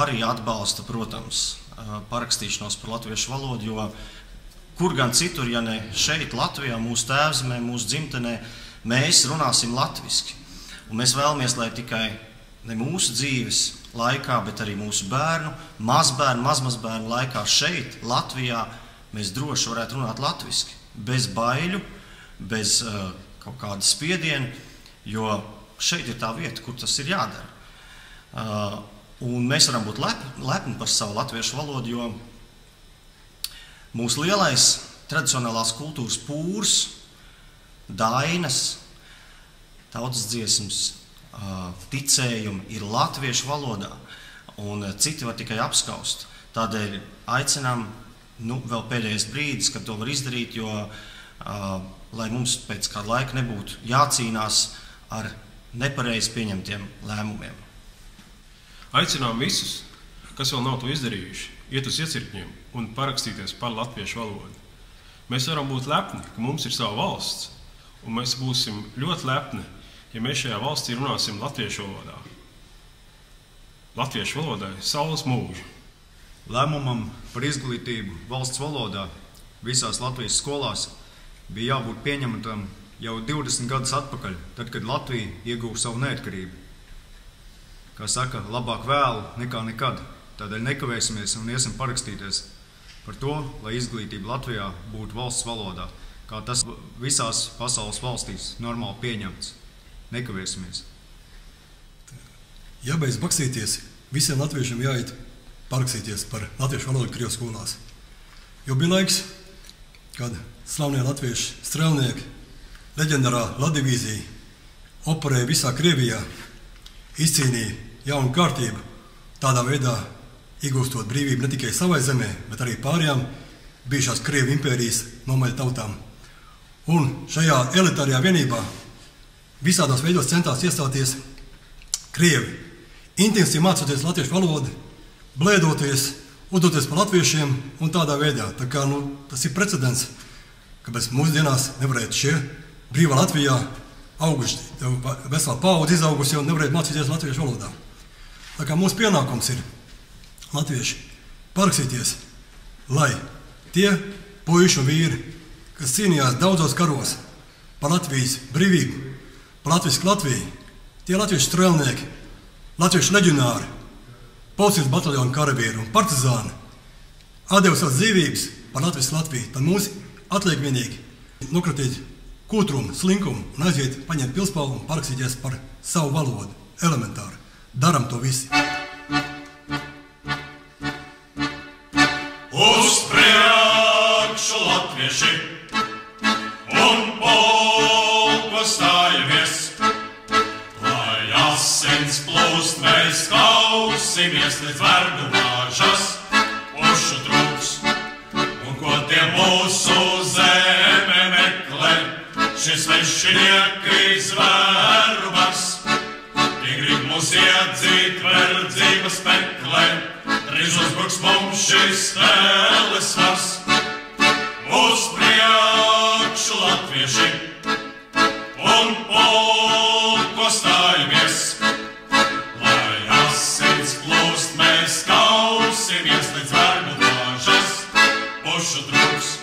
arī atbalsta, protams, parakstīšanos par latviešu valodu, jo kur gan citur, ja ne šeit, Latvijā, mūsu tēvzemē, mūsu dzimtenē, mēs runāsim latviski. Un mēs vēlamies, lai tikai ne mūsu dzīves laikā, bet arī mūsu bērnu, mazbērnu, mazmazbērnu laikā šeit, Latvijā, mēs droši varētu runāt latviski, bez baiļu, bez kaut kāda spiediena, jo šeit ir tā vieta, kur tas ir jādara. Un mēs varam būt lepni par savu latviešu valodu, jo mūsu lielais tradicionālās kultūras pūrs, dainas, tautas dziesmas, ticējumi ir latviešu valodā, un citi var tikai apskaust. Tādēļ aicinām, vēl pēdējais brīdis, kad to var izdarīt, jo, lai mums pēc kāda laika nebūtu jācīnās ar nepareizi pieņemtiem lēmumiem. Aicinām visus, kas vēl nav to izdarījuši, iet uz iecirkņiem un parakstīties par latviešu valodu. Mēs varam būt lepni, ka mums ir sava valsts, un mēs būsim ļoti lepni, ja mēs šajā valstī runāsim latviešu valodā. Latviešu valodai saules mūžu. Lēmumam par izglītību valsts valodā visās Latvijas skolās bija jābūt pieņemtam jau 20 gadus atpakaļ, tad, kad Latvija ieguva savu neatkarību. Kā saka, labāk vēlu nekā nekad. Tādēļ nekavēsimies un iesim parakstīties par to, lai izglītība Latvijā būtu valsts valodā, kā tas visās pasaules valstīs normāli pieņemts. Nekavēsimies. Jābeidz bakstīties, visiem latviešiem jāiet parakstīties par latviešu valodu Krievijas skolās. Jo bija laiks, kad slavnie latviešu strēlnieki, leģendārā Latdivīzija operēja visā Krievijā, izcīnīja jaunu kārtību, tādā veidā iegūstot brīvību ne tikai savai zemē, bet arī pārējām bijušās Krievu impērijas nomaļa tautām. Un šajā elitārajā vienībā visādos veidos centās iestāties Krievi, intensīvi mācoties latviešu valodu, blēdoties, uzdoties par latviešiem un tādā veidā. Tā kā, tas ir precedents, kāpēc mūsdienās nevarētu šie brīvā Latvijā auguši, vesela paudze izaugusi un nevarētu mācīties latviešu valodā. Tā kā mūsu pienākums ir latvieši parakstīties, lai tie puiši un vīri, kas cīnījās daudzos karos par Latvijas brīvību, par latvisku Latviju, tie latviešu strēlnieki, latviešu leģionāri, policijas bataljonu karavīri un partizāni atdeva savas dzīvības par latvisku Latviju. Tad mums atliek vienīgi nokratīt kūtrumu, slinkumu un aiziet, paņemt pilspalvu un parakstīties par savu valodu. Elementāri. Daram to visi. Uz priekšu latvieši un pulko stājamies, lai asins plūst, mēs kausimies līdz vergu māžas, pušu trūks, un ko tie mūsu zeme meklē, šis svešinieki zvēru bars. Tie grib mūs iedzīt verdzības meklē, drīz uzbruks mums šis spēles vars. Uz priekšu latvieši un pulko stājamies, lai asins plūst, mēs kausimies līdz vergu māžas, pušu trūks.